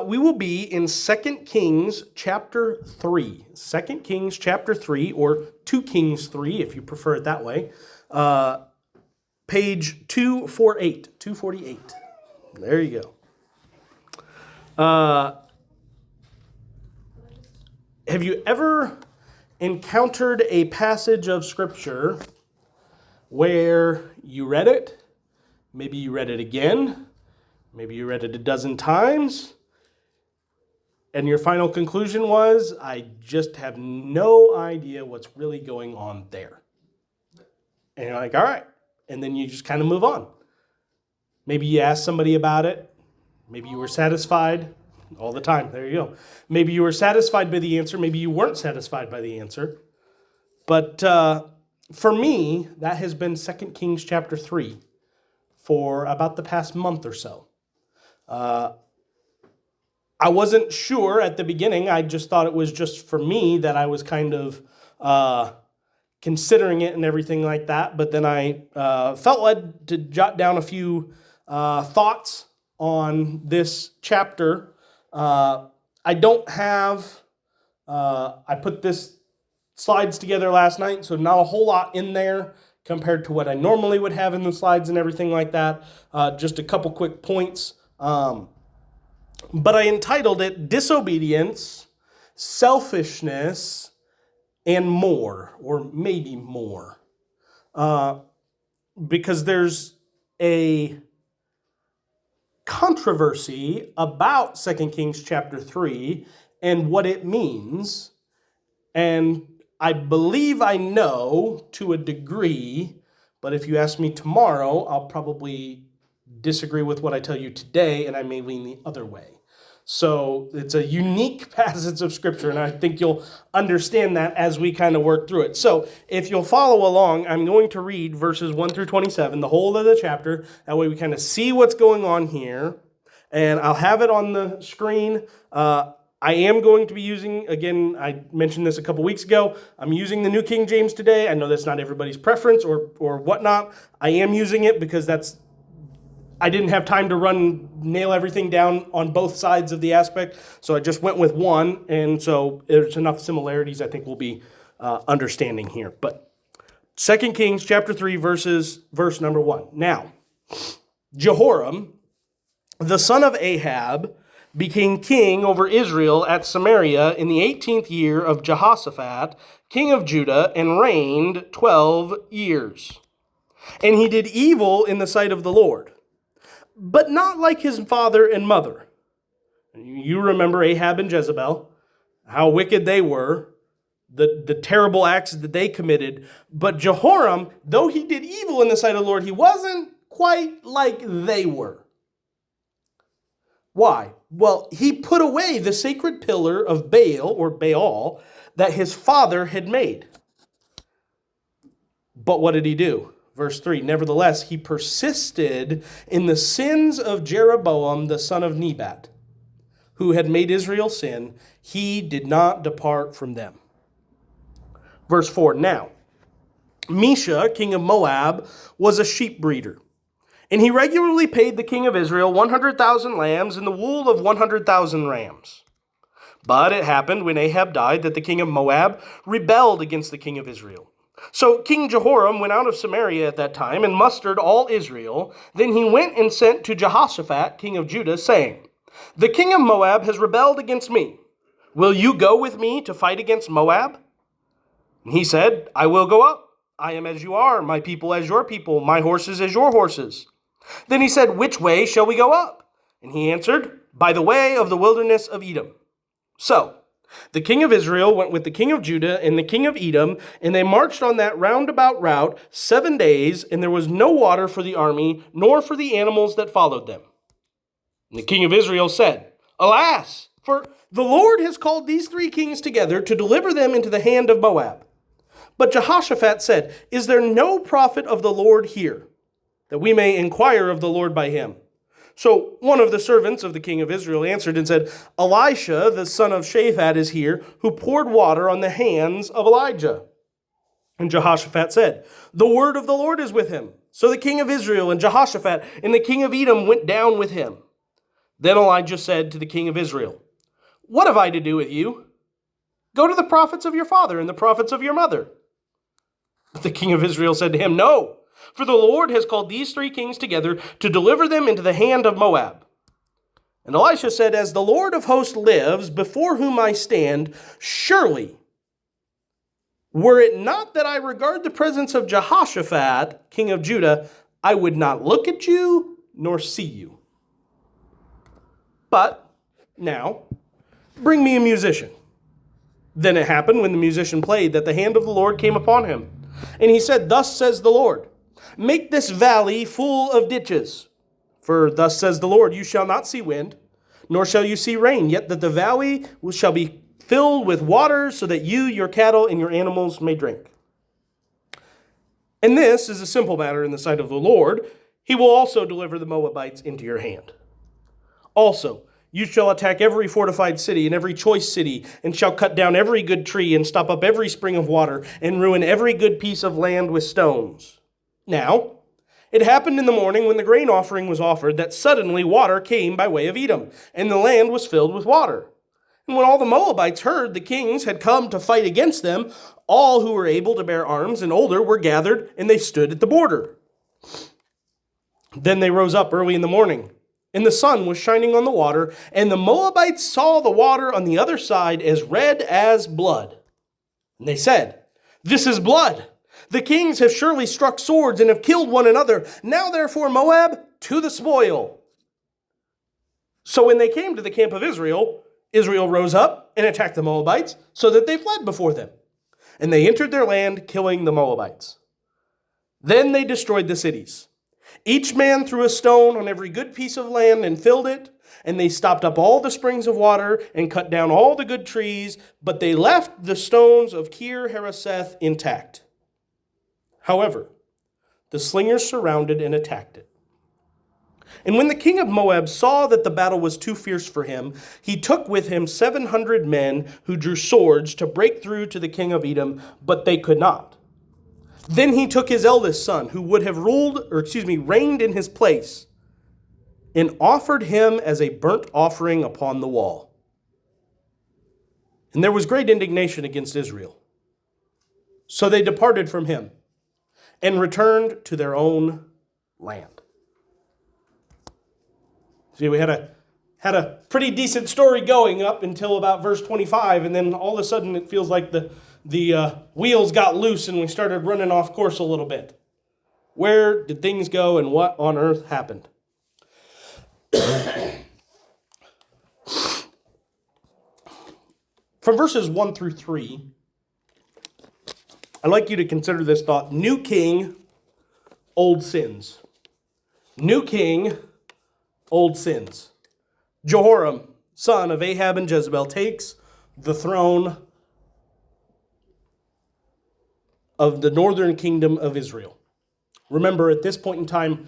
We will be in 2 Kings chapter 3. 2 Kings chapter 3, or 2 Kings 3, if you prefer it that way. Page 248. 248. There you go. Have you ever encountered a passage of Scripture where you read it, maybe you read it again, maybe you read it a dozen times, and your final conclusion was, I just have no idea what's really going on there? And you're like, all right. And then you just kind of move on. Maybe you asked somebody about it. Maybe you were satisfied. All the time. There you go. Maybe you were satisfied by the answer. Maybe you weren't satisfied by the answer. But for me, that has been 2 Kings chapter 3 for about the past month or so. I wasn't sure at the beginning. I just thought it was just for me that I was kind of considering it and everything like that. But then I felt led to jot down a few thoughts on this chapter. I don't have, I put this slides together last night, so not a whole lot in there compared to what I normally would have in the slides and everything like that. Just a couple quick points. But I entitled it Disobedience, Selfishness, and More, or maybe more. Because there's a controversy about 2 Kings chapter 3 and what it means. And I believe I know to a degree, but if you ask me tomorrow, I'll probably disagree with what I tell you today, and I may lean the other way. So it's a unique passage of Scripture, and I think you'll understand that as we kind of work through it. So if you'll follow along, I'm going to read verses 1 through 27, the whole of the chapter. That way we kind of see what's going on here, and I'll have it on the screen. I am going to be using, again, I mentioned this a couple weeks ago, I'm using the New King James today. I know that's not everybody's preference or whatnot. I am using it because I didn't have time to nail everything down on both sides of the aspect, so I just went with one, and so there's enough similarities I think we'll be understanding here. But 2 Kings chapter 3, verse number 1. Now, Jehoram, the son of Ahab, became king over Israel at Samaria in the 18th year of Jehoshaphat, king of Judah, and reigned 12 years. And he did evil in the sight of the Lord, but not like his father and mother. You remember Ahab and Jezebel, how wicked they were, the terrible acts that they committed. But Jehoram, though he did evil in the sight of the Lord, he wasn't quite like they were. Why? Well, he put away the sacred pillar of Baal that his father had made. But what did he do? Verse 3, nevertheless, he persisted in the sins of Jeroboam, the son of Nebat, who had made Israel sin. He did not depart from them. Verse 4, now, Mesha, king of Moab, was a sheep breeder, and he regularly paid the king of Israel 100,000 lambs and the wool of 100,000 rams. But it happened when Ahab died that the king of Moab rebelled against the king of Israel. So King Jehoram went out of Samaria at that time and mustered all Israel. Then he went and sent to Jehoshaphat, king of Judah, saying, the king of Moab has rebelled against me. Will you go with me to fight against Moab? And he said, I will go up. I am as you are, my people as your people, my horses as your horses. Then he said, which way shall we go up? And he answered, by the way of the wilderness of Edom. So the king of Israel went with the king of Judah and the king of Edom, and they marched on that roundabout route 7 days, and there was no water for the army, nor for the animals that followed them. And the king of Israel said, alas, for the Lord has called these 3 kings together to deliver them into the hand of Moab. But Jehoshaphat said, is there no prophet of the Lord here, that we may inquire of the Lord by him? So one of the servants of the king of Israel answered and said, Elisha, the son of Shaphat, is here, who poured water on the hands of Elijah. And Jehoshaphat said, the word of the Lord is with him. So the king of Israel and Jehoshaphat and the king of Edom went down with him. Then Elijah said to the king of Israel, "What have I to do with you? Go to the prophets of your father and the prophets of your mother." But the king of Israel said to him, "No, for the Lord has called these three kings together to deliver them into the hand of Moab." And Elisha said, "As the Lord of hosts lives, before whom I stand, surely, were it not that I regard the presence of Jehoshaphat, king of Judah, I would not look at you nor see you. But now, bring me a musician." Then it happened when the musician played that the hand of the Lord came upon him. And he said, "Thus says the Lord, make this valley full of ditches. For thus says the Lord, you shall not see wind, nor shall you see rain, yet that the valley shall be filled with water, so that you, your cattle, and your animals may drink. And this is a simple matter in the sight of the Lord. He will also deliver the Moabites into your hand. Also, you shall attack every fortified city and every choice city, and shall cut down every good tree, and stop up every spring of water, and ruin every good piece of land with stones." Now, it happened in the morning when the grain offering was offered, that suddenly water came by way of Edom, and the land was filled with water. And when all the Moabites heard the kings had come to fight against them, all who were able to bear arms and older were gathered, and they stood at the border. Then they rose up early in the morning, and the sun was shining on the water, and the Moabites saw the water on the other side as red as blood. And they said, "This is blood. The kings have surely struck swords and have killed one another. Now therefore, Moab, to the spoil." So when they came to the camp of Israel, Israel rose up and attacked the Moabites, so that they fled before them. And they entered their land, killing the Moabites. Then they destroyed the cities. Each man threw a stone on every good piece of land and filled it, and they stopped up all the springs of water and cut down all the good trees, but they left the stones of Kir Hareseth intact. However, the slingers surrounded and attacked it. And when the king of Moab saw that the battle was too fierce for him, he took with him 700 men who drew swords to break through to the king of Edom, but they could not. Then he took his eldest son, who would have reigned in his place, and offered him as a burnt offering upon the wall. And there was great indignation against Israel. So they departed from him and returned to their own land. See, we had a pretty decent story going up until about verse 25, and then all of a sudden it feels like the wheels got loose and we started running off course a little bit. Where did things go and what on earth happened? From verses 1 through 3, I'd like you to consider this thought: new king, old sins. New king, old sins. Jehoram, son of Ahab and Jezebel, takes the throne of the northern kingdom of Israel. Remember, at this point in time,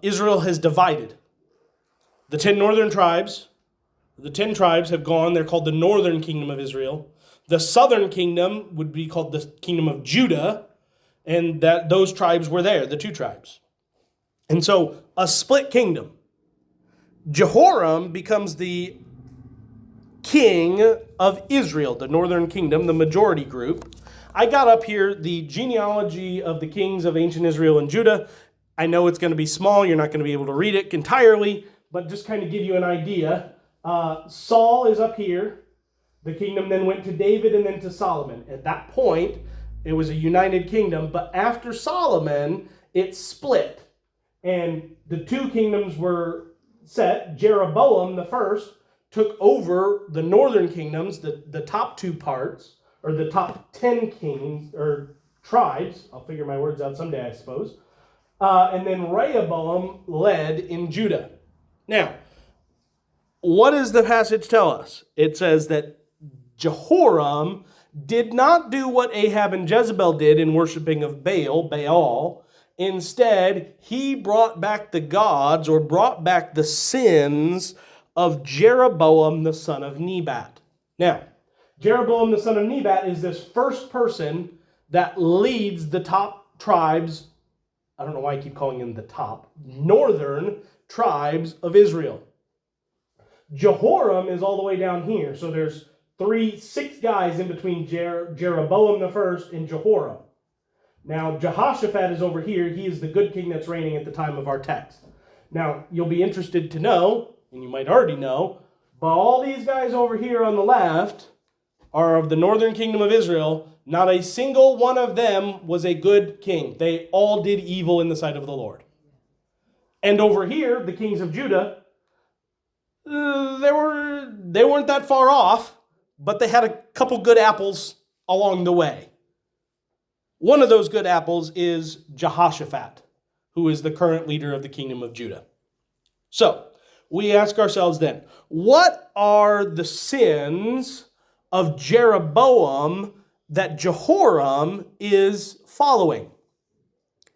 Israel has divided. The 10 northern tribes, the 10 tribes have gone. They're called the northern kingdom of Israel. The southern kingdom would be called the kingdom of Judah, and that those tribes were there, the 2 tribes. And so, a split kingdom. Jehoram becomes the king of Israel, the northern kingdom, the majority group. I got up here the genealogy of the kings of ancient Israel and Judah. I know it's going to be small. You're not going to be able to read it entirely, but just kind of give you an idea. Saul is up here. The kingdom then went to David and then to Solomon. At that point, it was a united kingdom, but after Solomon, it split. And the 2 kingdoms were set. Jeroboam the first took over the northern kingdoms, the top 2 parts, or the top 10 kings, or tribes. I'll figure my words out someday, I suppose. And then Rehoboam led in Judah. Now, what does the passage tell us? It says that Jehoram did not do what Ahab and Jezebel did in worshiping of Baal. Instead, he brought back the gods, or brought back the sins of Jeroboam the son of Nebat. Now, Jeroboam the son of Nebat is this first person that leads the top tribes. I don't know why I keep calling him the top. Northern tribes of Israel. Jehoram is all the way down here. So there's 6 guys in between Jeroboam the first and Jehoram. Now, Jehoshaphat is over here. He is the good king that's reigning at the time of our text. Now, you'll be interested to know, and you might already know, but all these guys over here on the left are of the northern kingdom of Israel. Not a single one of them was a good king. They all did evil in the sight of the Lord. And over here, the kings of Judah, they weren't that far off, but they had a couple good apples along the way. One of those good apples is Jehoshaphat, who is the current leader of the kingdom of Judah. So, we ask ourselves then, what are the sins of Jeroboam that Jehoram is following?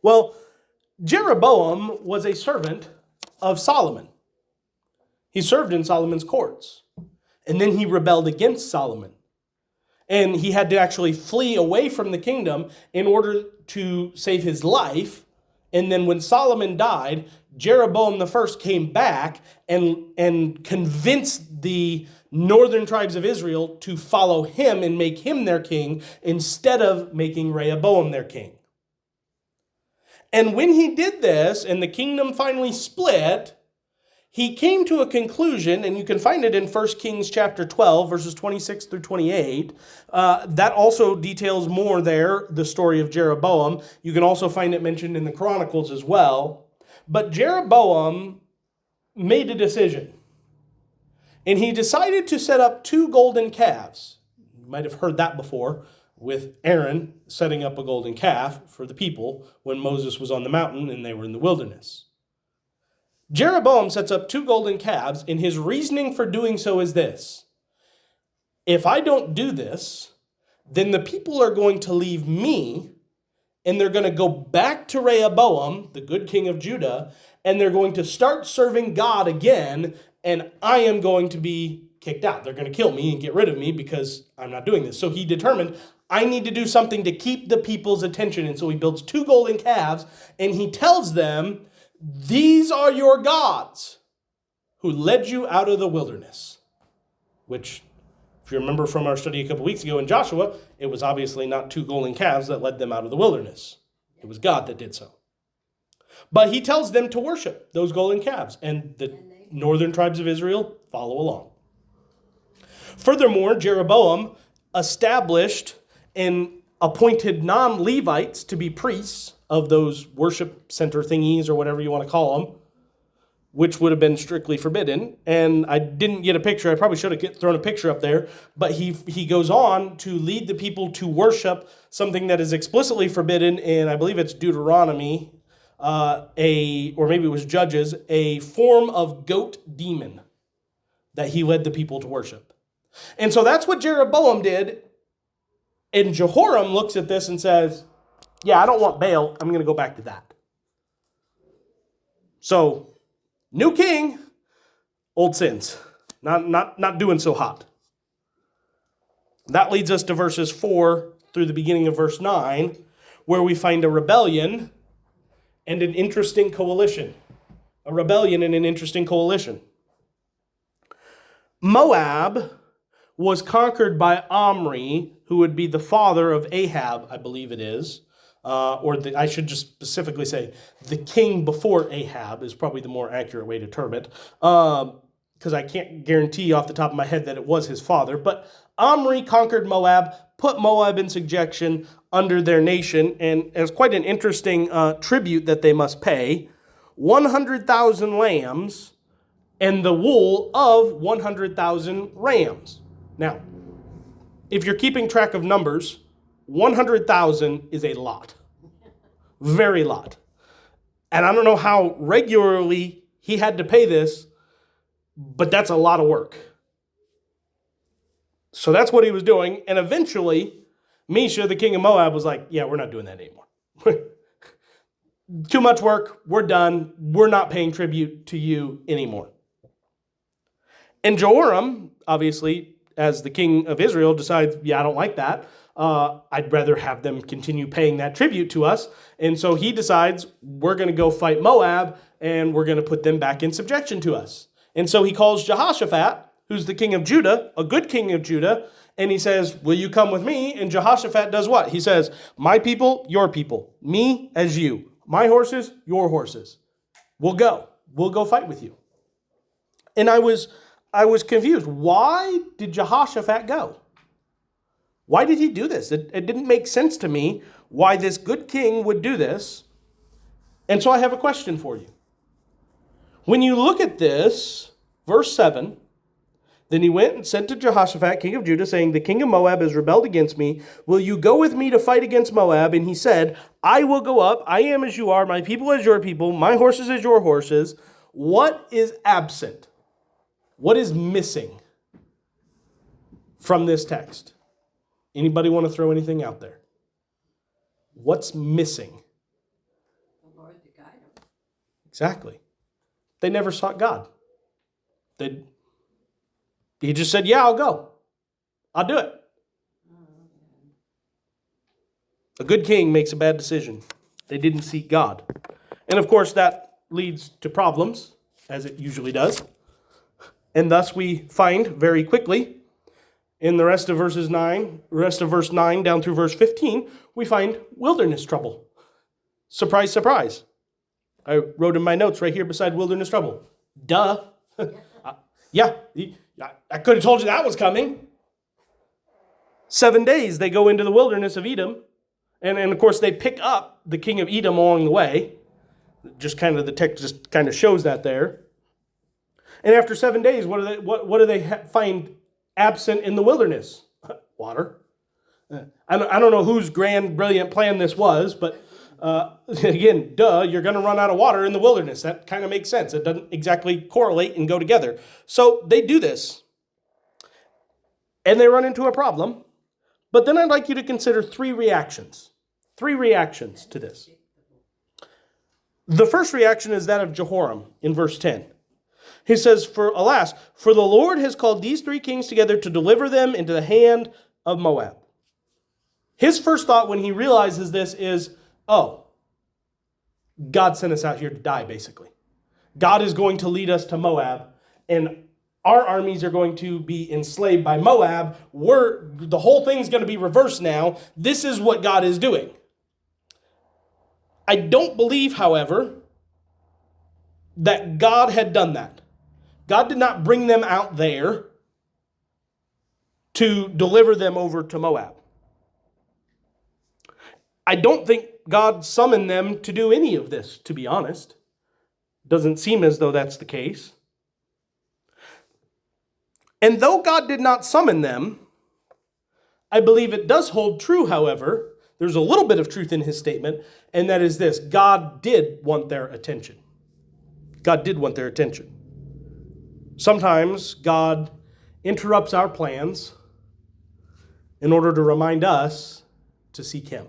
Well, Jeroboam was a servant of Solomon. He served in Solomon's courts. And then he rebelled against Solomon. And he had to actually flee away from the kingdom in order to save his life. And then when Solomon died, Jeroboam the first came back and convinced the northern tribes of Israel to follow him and make him their king instead of making Rehoboam their king. And when he did this and the kingdom finally split, he came to a conclusion, and you can find it in 1 Kings chapter 12, verses 26 through 28. That also details more there, the story of Jeroboam. You can also find it mentioned in the Chronicles as well. But Jeroboam made a decision, and he decided to set up 2 golden calves. You might have heard that before, with Aaron setting up a golden calf for the people when Moses was on the mountain and they were in the wilderness. Jeroboam sets up 2 golden calves, and his reasoning for doing so is this: if I don't do this, then the people are going to leave me, and they're going to go back to Rehoboam, the good king of Judah, and they're going to start serving God again, and I am going to be kicked out. They're going to kill me and get rid of me because I'm not doing this. So he determined, I need to do something to keep the people's attention. And so he builds 2 golden calves, and he tells them, these are your gods who led you out of the wilderness. Which, if you remember from our study a couple weeks ago in Joshua, it was obviously not 2 golden calves that led them out of the wilderness. It was God that did so. But he tells them to worship those golden calves, and the northern tribes of Israel follow along. Furthermore, Jeroboam established and appointed non-Levites to be priests of those worship center thingies or whatever you want to call them, which would have been strictly forbidden. And I didn't get a picture. I probably should have thrown a picture up there. But he goes on to lead the people to worship something that is explicitly forbidden in, I believe it's Deuteronomy, or maybe it was Judges, a form of goat demon that he led the people to worship. And so that's what Jeroboam did. And Jehoram looks at this and says, yeah, I don't want Baal. I'm going to go back to that. So, new king, old sins. Not doing so hot. That leads us to verses 4 through the beginning of verse 9, where we find a rebellion and an interesting coalition. A rebellion and an interesting coalition. Moab was conquered by Omri, who would be the father of Ahab, I believe it is. I should just specifically say the king before Ahab is probably the more accurate way to term it, because I can't guarantee off the top of my head that it was his father. But Omri conquered Moab, put Moab in subjection under their nation, and it's quite an interesting tribute that they must pay: 100,000 lambs and the wool of 100,000 rams. Now, if you're keeping track of numbers, 100,000 is a lot. Very lot. And I don't know how regularly he had to pay this, but that's a lot of work. So that's what he was doing. And eventually, Mesha, the king of Moab, was like, yeah, we're not doing that anymore. Too much work. We're done. We're not paying tribute to you anymore. And Jehoram, obviously, as the king of Israel, decides, yeah, I don't like that. I'd rather have them continue paying that tribute to us. And so he decides, we're going to go fight Moab, and we're going to put them back in subjection to us. And so he calls Jehoshaphat, who's the king of Judah, a good king of Judah, and he says, will you come with me? And Jehoshaphat does what? He says, my people, your people, me as you, my horses, your horses. We'll go. We'll go fight with you. And I was confused. Why did Jehoshaphat go? Why did he do this? It didn't make sense to me why this good king would do this. And so I have a question for you. When you look at this, verse 7, then he went and sent to Jehoshaphat, king of Judah, saying, the king of Moab has rebelled against me. Will you go with me to fight against Moab? And he said, I will go up. I am as you are. My people as your people. My horses as your horses. What is absent? What is missing from this text? Anybody want to throw anything out there? What's missing? The Lord to guide them. Exactly. They never sought God. He just said, yeah, I'll go. I'll do it. A good king makes a bad decision. They didn't seek God. And of course, that leads to problems, as it usually does. And thus we find very quickly, in the rest of verse 9 down through verse 15, we find wilderness trouble. Surprise, surprise. I wrote in my notes right here beside wilderness trouble. Duh. Yeah, I could have told you that was coming. 7 days they go into the wilderness of Edom. And of course they pick up the king of Edom along the way. Just kind of the text just kind of shows that there. And after 7 days, what do they find absent in the wilderness? Water. I don't know whose grand, brilliant plan this was, but again, you're going to run out of water in the wilderness. That kind of makes sense. It doesn't exactly correlate and go together. So they do this, and they run into a problem. But then I'd like you to consider three reactions to this. The first reaction is that of Jehoram in verse 10. He says, alas, for the Lord has called these three kings together to deliver them into the hand of Moab. His first thought when he realizes this is, oh, God sent us out here to die, basically. God is going to lead us to Moab, and our armies are going to be enslaved by Moab. The whole thing's going to be reversed now. This is what God is doing. I don't believe, however, that God had done that. God did not bring them out there to deliver them over to Moab. I don't think God summoned them to do any of this, to be honest. Doesn't seem as though that's the case. And though God did not summon them, I believe it does hold true, however. There's a little bit of truth in his statement, and that is this: God did want their attention. God did want their attention. Sometimes God interrupts our plans in order to remind us to seek him.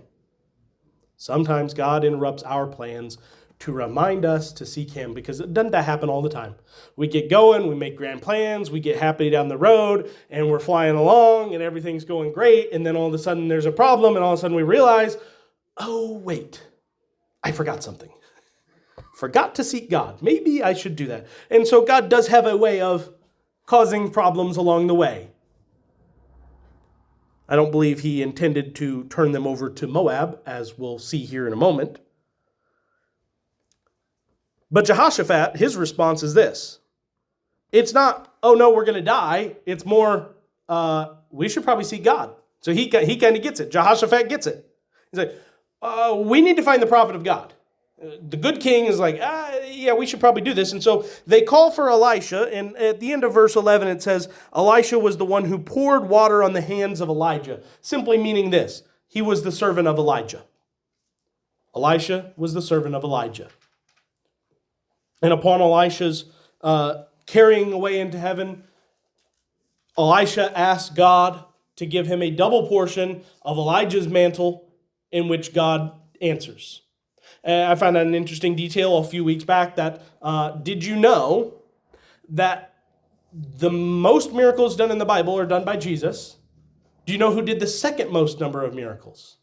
Sometimes God interrupts our plans to remind us to seek him, because doesn't that happen all the time? We get going, we make grand plans, we get happy down the road, and we're flying along, and everything's going great, and then all of a sudden there's a problem, and all of a sudden we realize, oh, wait, I forgot something. Forgot to seek God. Maybe I should do that. And so God does have a way of causing problems along the way. I don't believe he intended to turn them over to Moab, as we'll see here in a moment. But Jehoshaphat, his response is this. It's not, oh no, we're going to die. It's more, we should probably seek God. So he kind of gets it. Jehoshaphat gets it. He's like, we need to find the prophet of God. The good king is like, yeah, we should probably do this. And so they call for Elisha. And at the end of verse 11, it says, Elisha was the one who poured water on the hands of Elijah. Simply meaning this: he was the servant of Elijah. Elisha was the servant of Elijah. And upon Elisha's carrying away into heaven, Elisha asked God to give him a double portion of Elijah's mantle, in which God answers. I found out an interesting detail a few weeks back that did you know that the most miracles done in the Bible are done by Jesus? Do you know who did the second most number of miracles?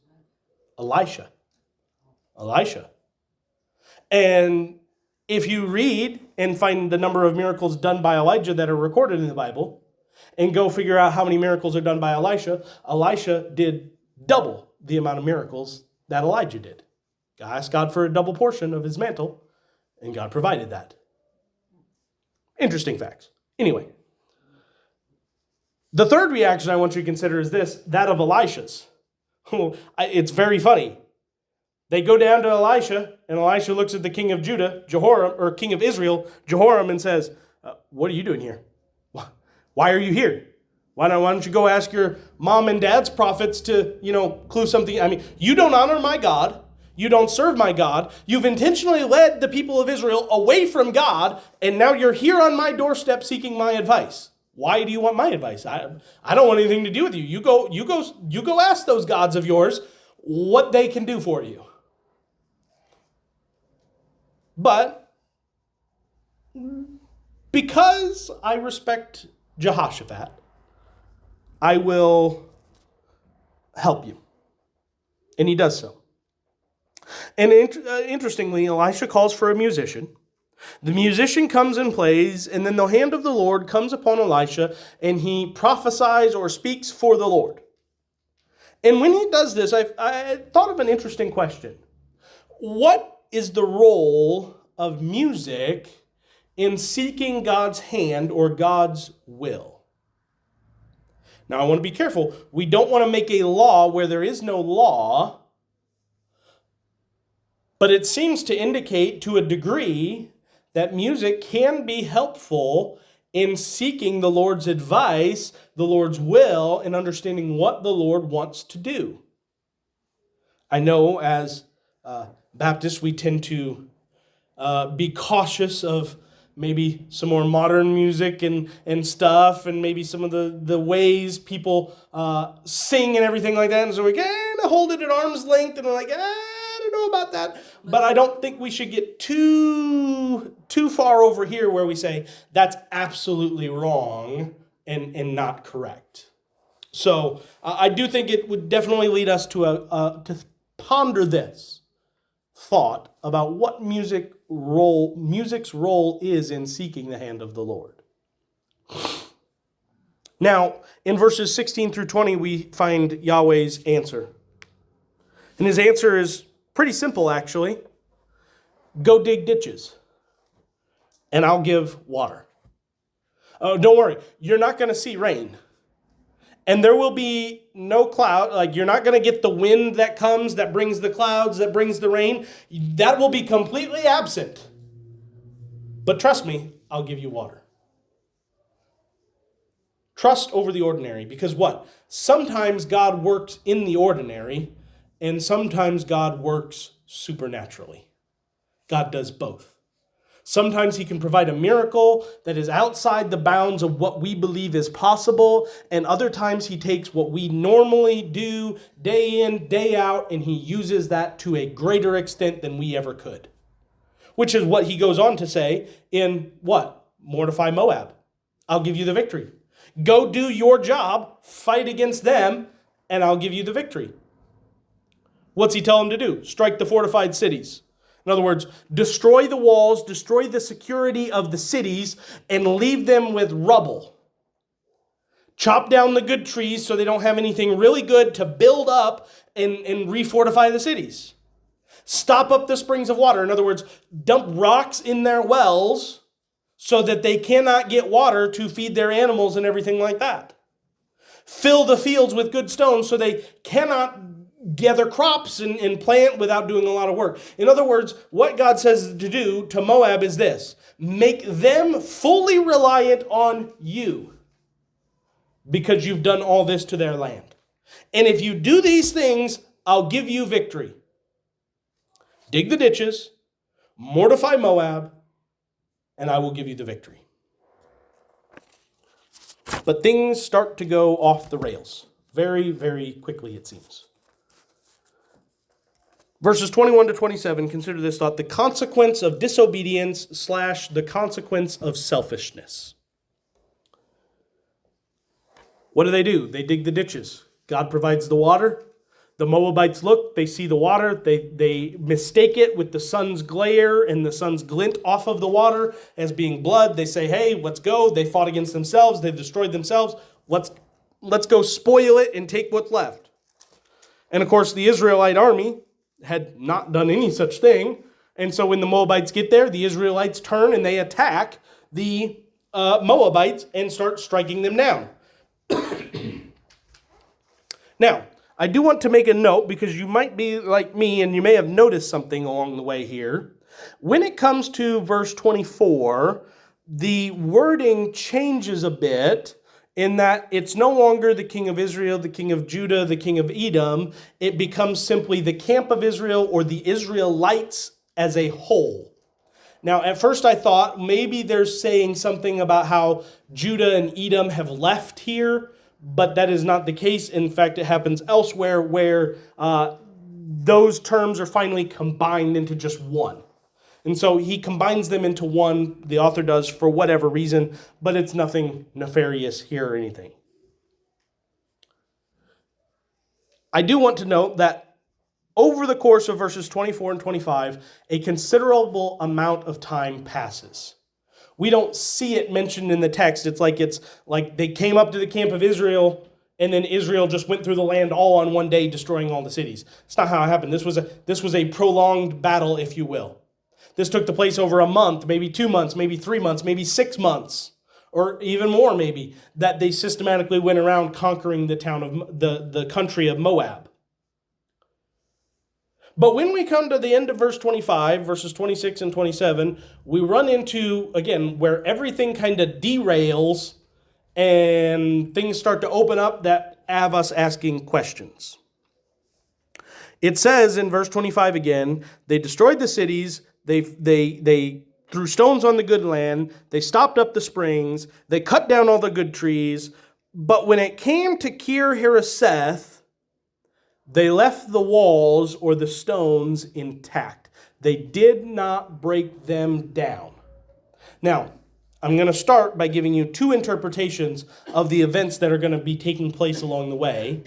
Elisha. And if you read and find the number of miracles done by Elijah that are recorded in the Bible, and go figure out how many miracles are done by Elisha, Elisha did double the amount of miracles that Elijah did. Asked God for a double portion of his mantle, and God provided that. Interesting facts. Anyway, the third reaction I want you to consider is this, that of Elisha's. It's very funny. They go down to Elisha, and Elisha looks at the king of Judah, Jehoram, or king of Israel, Jehoram, and says, what are you doing here? Why are you here? Why don't you go ask your mom and dad's prophets to, clue something? I mean, you don't honor my God. You don't serve my God. You've intentionally led the people of Israel away from God, and now you're here on my doorstep seeking my advice. Why do you want my advice? I don't want anything to do with you. You go ask those gods of yours what they can do for you. But because I respect Jehoshaphat, I will help you. And he does so. And interestingly, Elisha calls for a musician. The musician comes and plays, and then the hand of the Lord comes upon Elisha, and he prophesies or speaks for the Lord. And when he does this, I thought of an interesting question. What is the role of music in seeking God's hand or God's will? Now, I want to be careful. We don't want to make a law where there is no law, but it seems to indicate to a degree that music can be helpful in seeking the Lord's advice, the Lord's will, and understanding what the Lord wants to do. I know as Baptists, we tend to be cautious of maybe some more modern music and stuff, and maybe some of the ways people sing and everything like that. And so we kind of hold it at arm's length, and we're like, I don't know about that. But I don't think we should get too far over here where we say that's absolutely wrong and not correct. So I do think it would definitely lead us to ponder this thought about what music's role is in seeking the hand of the Lord. Now, in verses 16 through 20, we find Yahweh's answer. And his answer is pretty simple, actually. Go dig ditches, and I'll give water. Don't worry, you're not going to see rain. And there will be no cloud. Like, you're not going to get the wind that comes, that brings the clouds, that brings the rain. That will be completely absent. But trust me, I'll give you water. Trust over the ordinary. Because what? Sometimes God works in the ordinary, and sometimes God works supernaturally. God does both. Sometimes he can provide a miracle that is outside the bounds of what we believe is possible, and other times he takes what we normally do day in, day out, and he uses that to a greater extent than we ever could. Which is what he goes on to say in what? Mortify Moab. I'll give you the victory. Go do your job, fight against them, and I'll give you the victory. What's he tell him to do? Strike the fortified cities. In other words, destroy the walls, destroy the security of the cities, and leave them with rubble. Chop down the good trees so they don't have anything really good to build up and refortify the cities. Stop up the springs of water. In other words, dump rocks in their wells so that they cannot get water to feed their animals and everything like that. Fill the fields with good stones so they cannot gather crops and plant without doing a lot of work. In other words, what God says to do to Moab is this: make them fully reliant on you because you've done all this to their land. And if you do these things, I'll give you victory. Dig the ditches, mortify Moab, and I will give you the victory. But things start to go off the rails very, very quickly, it seems. Verses 21 to 27, consider this thought: the consequence of disobedience / the consequence of selfishness. What do? They dig the ditches. God provides the water. The Moabites look, they see the water, they mistake it with the sun's glare and the sun's glint off of the water as being blood. They say, hey, let's go. They fought against themselves. They've destroyed themselves. Let's go spoil it and take what's left. And of course, the Israelite army had not done any such thing. And so when the Moabites get there, the Israelites turn and they attack the Moabites and start striking them down. Now, I do want to make a note because you might be like me and you may have noticed something along the way here. When it comes to verse 24, the wording changes a bit in that it's no longer the king of Israel, the king of Judah, the king of Edom. It becomes simply the camp of Israel or the Israelites as a whole. Now, at first I thought maybe they're saying something about how Judah and Edom have left here, but that is not the case. In fact, it happens elsewhere where those terms are finally combined into just one. And so he combines them into one, the author does, for whatever reason, but it's nothing nefarious here or anything. I do want to note that over the course of verses 24 and 25, a considerable amount of time passes. We don't see it mentioned in the text. It's like they came up to the camp of Israel, and then Israel just went through the land all on one day, destroying all the cities. It's not how it happened. This was a prolonged battle, if you will. This took the place over a month, maybe 2 months, maybe 3 months, maybe 6 months, or even more maybe, that they systematically went around conquering the town of the country of Moab. But when we come to the end of verse 25, verses 26 and 27, we run into, again, where everything kind of derails and things start to open up that have us asking questions. It says in verse 25 again, they destroyed the cities, they threw stones on the good land, they stopped up the springs, they cut down all the good trees, but when it came to Kir Hareseth, they left the walls or the stones intact. They did not break them down. Now, I'm going to start by giving you two interpretations of the events that are going to be taking place along the way.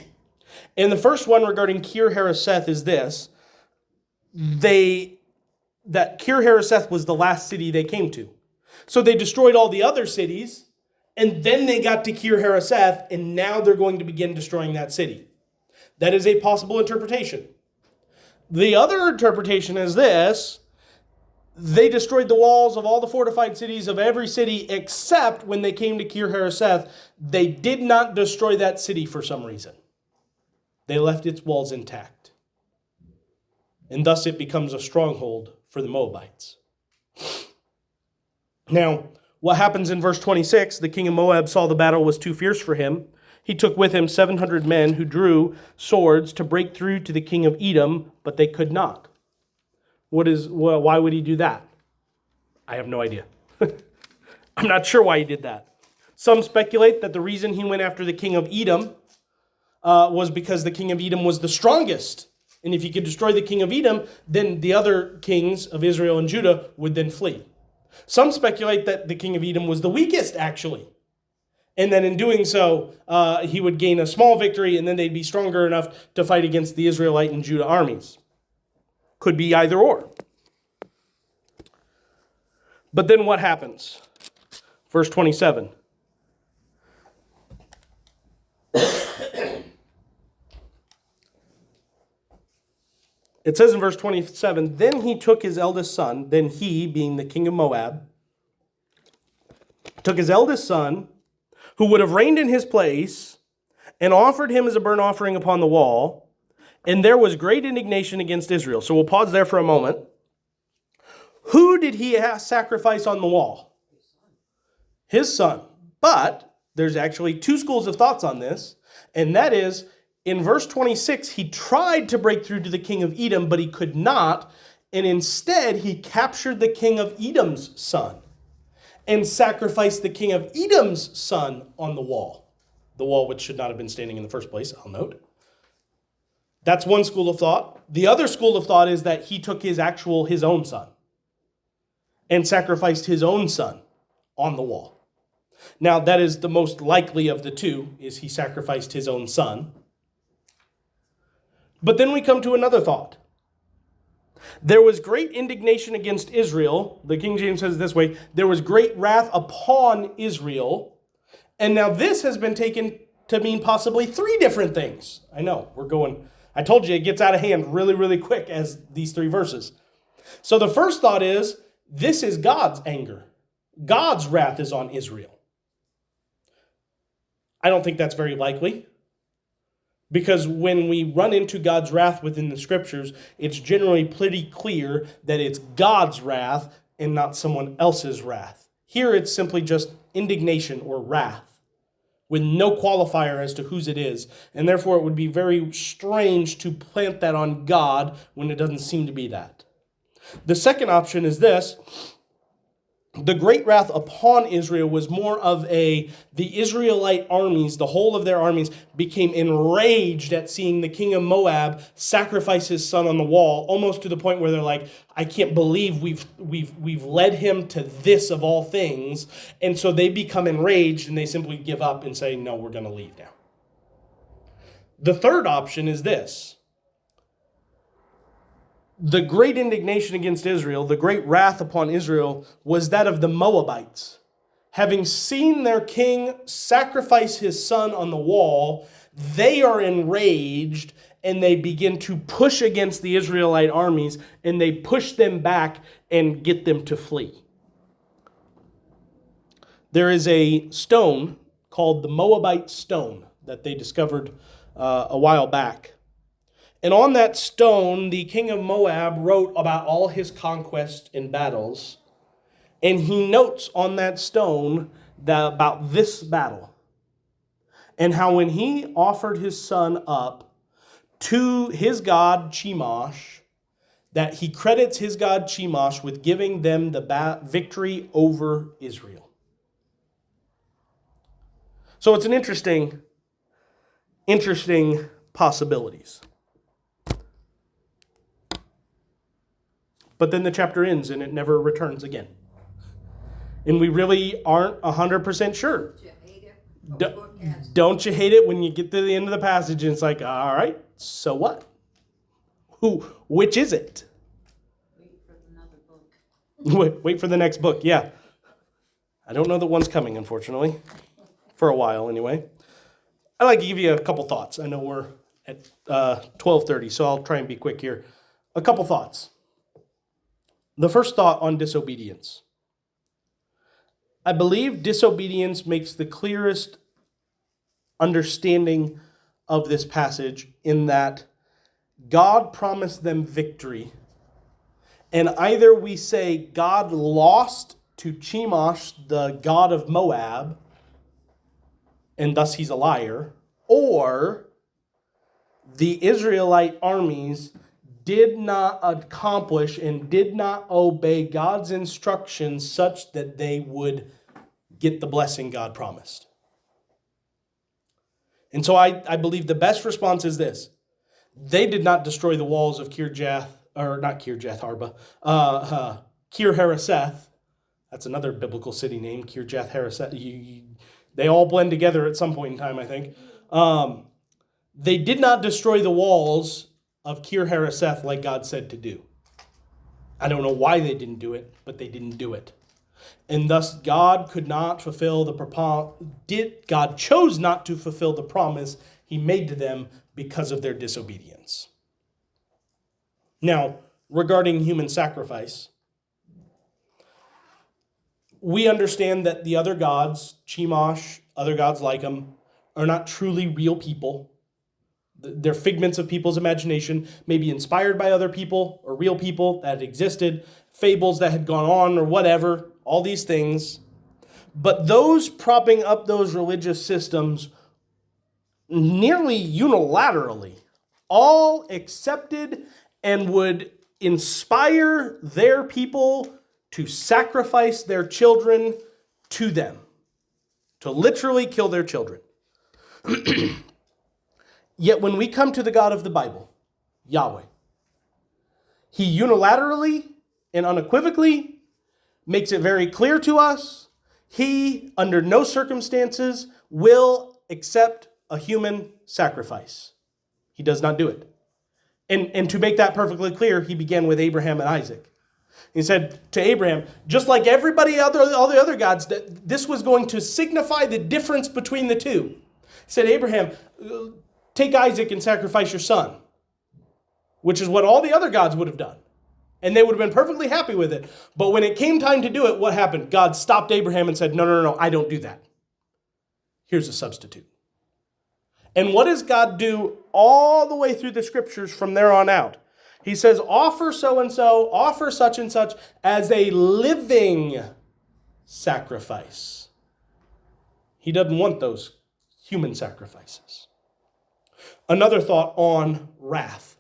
And the first one regarding Kir Hareseth is this. That Kir Hareseth was the last city they came to. So they destroyed all the other cities, and then they got to Kir Hareseth, and now they're going to begin destroying that city. That is a possible interpretation. The other interpretation is this. They destroyed the walls of all the fortified cities of every city except when they came to Kir Hareseth. They did not destroy that city for some reason. They left its walls intact. And thus it becomes a stronghold for the Moabites. Now, what happens in verse 26? The king of Moab saw the battle was too fierce for him. He took with him 700 men who drew swords to break through to the king of Edom, but they could not. Why would he do that? I have no idea. I'm not sure why he did that. Some speculate that the reason he went after the king of Edom was because the king of Edom was the strongest. And if he could destroy the king of Edom, then the other kings of Israel and Judah would then flee. Some speculate that the king of Edom was the weakest, actually. And then in doing so, he would gain a small victory, and then they'd be stronger enough to fight against the Israelite and Judah armies. Could be either or. But then what happens? Verse 27. It says in verse 27, then he took his eldest son, then he, being the king of Moab, took his eldest son, who would have reigned in his place, and offered him as a burnt offering upon the wall, and there was great indignation against Israel. So we'll pause there for a moment. Who did he sacrifice on the wall? His son. But there's actually two schools of thoughts on this, and that is, in verse 26, he tried to break through to the king of Edom, but he could not, and instead he captured the king of Edom's son and sacrificed the king of Edom's son on the wall which should not have been standing in the first place, I'll note. That's one school of thought. The other school of thought is that he took his own son and sacrificed his own son on the wall. Now, that is the most likely of the two, is he sacrificed his own son. But then we come to another thought. There was great indignation against Israel. The King James says it this way. There was great wrath upon Israel. And now this has been taken to mean possibly three different things. I know, I told you it gets out of hand really, really quick as these three verses. So the first thought is, this is God's anger. God's wrath is on Israel. I don't think that's very likely. Because when we run into God's wrath within the scriptures, it's generally pretty clear that it's God's wrath and not someone else's wrath. Here it's simply just indignation or wrath with no qualifier as to whose it is. And therefore it would be very strange to plant that on God when it doesn't seem to be that. The second option is this. The great wrath upon Israel was more of the Israelite armies, the whole of their armies became enraged at seeing the king of Moab sacrifice his son on the wall, almost to the point where they're like, I can't believe we've led him to this of all things. And so they become enraged and they simply give up and say, no, we're going to leave now. The third option is this. The great indignation against Israel, the great wrath upon Israel, was that of the Moabites. Having seen their king sacrifice his son on the wall, they are enraged and they begin to push against the Israelite armies and they push them back and get them to flee. There is a stone called the Moabite stone that they discovered a while back. And on that stone, the king of Moab wrote about all his conquests and battles. And he notes on that stone about this battle. And how when he offered his son up to his god Chemosh, that he credits his god Chemosh with giving them the victory over Israel. So it's an interesting possibilities. But then the chapter ends and it never returns again. And we really aren't 100% sure. Don't you hate it when you get to the end of the passage and it's like, all right, so what? Which is it? Wait for another book. Wait for the next book, yeah. I don't know that one's coming, unfortunately. For a while, anyway. I'd like to give you a couple thoughts. I know we're at 12:30, so I'll try and be quick here. A couple thoughts. The first thought on disobedience. I believe disobedience makes the clearest understanding of this passage in that God promised them victory. And either we say God lost to Chemosh, the god of Moab, and thus he's a liar, or the Israelite armies did not accomplish and did not obey God's instructions such that they would get the blessing God promised. And so I believe the best response is this. They did not destroy the walls of Kir Hareseth. That's another biblical city name, Kirjath Hareseth. They all blend together at some point in time, I think. They did not destroy the walls of Kir Hareseth like God said to do. I don't know why they didn't do it, but they didn't do it. And thus God could not fulfill God chose not to fulfill the promise he made to them because of their disobedience. Now, regarding human sacrifice, we understand that the other gods, Chemosh, other gods like them, are not truly real people. They're figments of people's imagination, maybe inspired by other people or real people that existed, fables that had gone on or whatever, all these things. But those propping up those religious systems nearly unilaterally all accepted and would inspire their people to sacrifice their children to them, to literally kill their children. Yet when we come to the God of the Bible, Yahweh, he unilaterally and unequivocally makes it very clear to us, he, under no circumstances, will accept a human sacrifice. He does not do it. And to make that perfectly clear, he began with Abraham and Isaac. He said to Abraham, just like all the other gods, that this was going to signify the difference between the two. He said, Abraham, take Isaac and sacrifice your son, which is what all the other gods would have done. And they would have been perfectly happy with it. But when it came time to do it, what happened? God stopped Abraham and said, no, I don't do that. Here's a substitute. And what does God do all the way through the scriptures from there on out? He says, offer so-and-so, offer such and such as a living sacrifice. He doesn't want those human sacrifices. Another thought on wrath.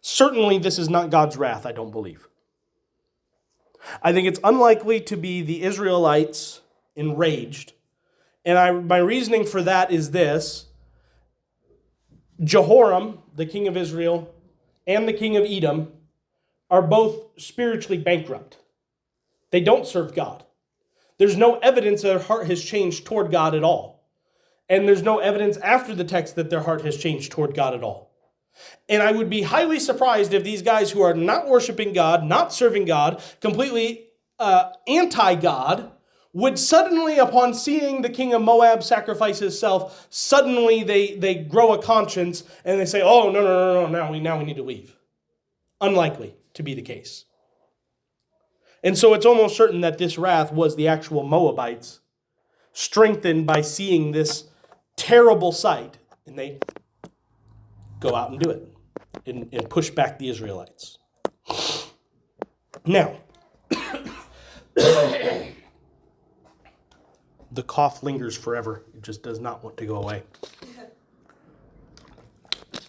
Certainly this is not God's wrath, I don't believe. I think it's unlikely to be the Israelites enraged. And my reasoning for that is this. Jehoram, the king of Israel, and the king of Edom are both spiritually bankrupt. They don't serve God. There's no evidence their heart has changed toward God at all. And there's no evidence after the text that their heart has changed toward God at all. And I would be highly surprised if these guys who are not worshiping God, not serving God, completely anti-God, would suddenly, upon seeing the king of Moab sacrifice himself, suddenly they grow a conscience and they say, oh, no, now we need to leave. Unlikely to be the case. And so it's almost certain that this wrath was the actual Moabites, strengthened by seeing this terrible sight, and they go out and do it and push back the Israelites. Now, the cough lingers forever. It just does not want to go away.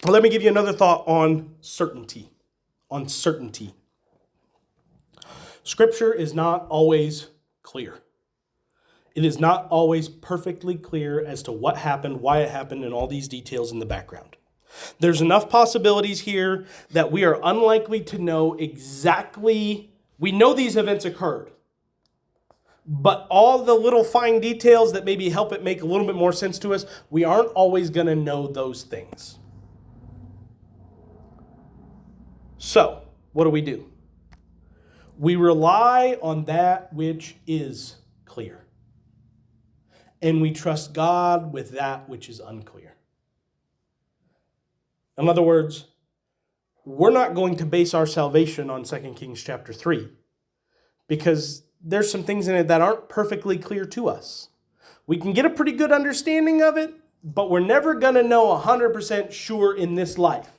Well, let me give you another thought on certainty. On certainty. Scripture is not always clear. It is not always perfectly clear as to what happened, why it happened, and all these details in the background. There's enough possibilities here that we are unlikely to know exactly. We know these events occurred. But all the little fine details that maybe help it make a little bit more sense to us, we aren't always going to know those things. So, what do? We rely on that which is clear. And we trust God with that which is unclear. In other words, we're not going to base our salvation on 2 Kings chapter 3 because there's some things in it that aren't perfectly clear to us. We can get a pretty good understanding of it, but we're never going to know 100% sure in this life.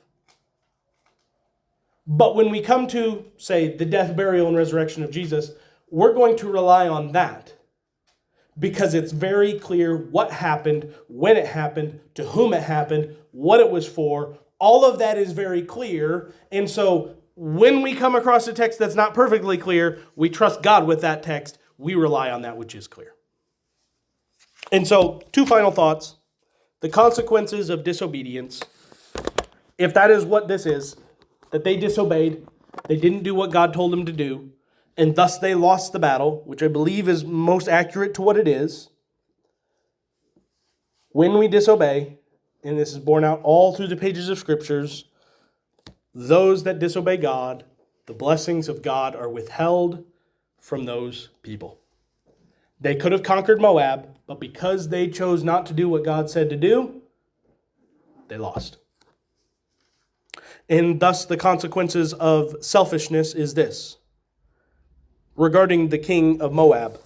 But when we come to, say, the death, burial, and resurrection of Jesus, we're going to rely on that because it's very clear what happened, when it happened, to whom it happened, what it was for. All of that is very clear. And so when we come across a text that's not perfectly clear, we trust God with that text. We rely on that which is clear. And so, two final thoughts. The consequences of disobedience. If that is what this is, that they disobeyed, they didn't do what God told them to do, and thus they lost the battle, which I believe is most accurate to what it is. When we disobey, and this is borne out all through the pages of Scriptures, those that disobey God, the blessings of God are withheld from those people. They could have conquered Moab, but because they chose not to do what God said to do, they lost. And thus the consequences of selfishness is this. Regarding the king of Moab,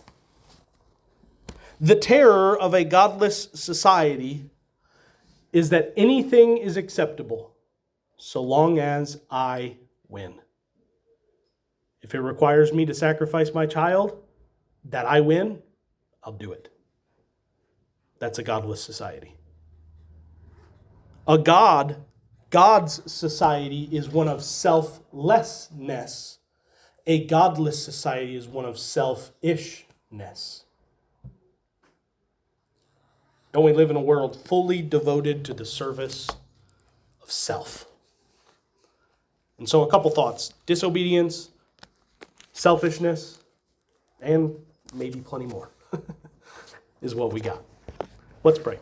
the terror of a godless society is that anything is acceptable so long as I win. If it requires me to sacrifice my child, that I win, I'll do it. That's a godless society. God's society is one of selflessness. A godless society is one of selfishness. Don't we live in a world fully devoted to the service of self? And so a couple thoughts. Disobedience, selfishness, and maybe plenty more is what we got. Let's pray.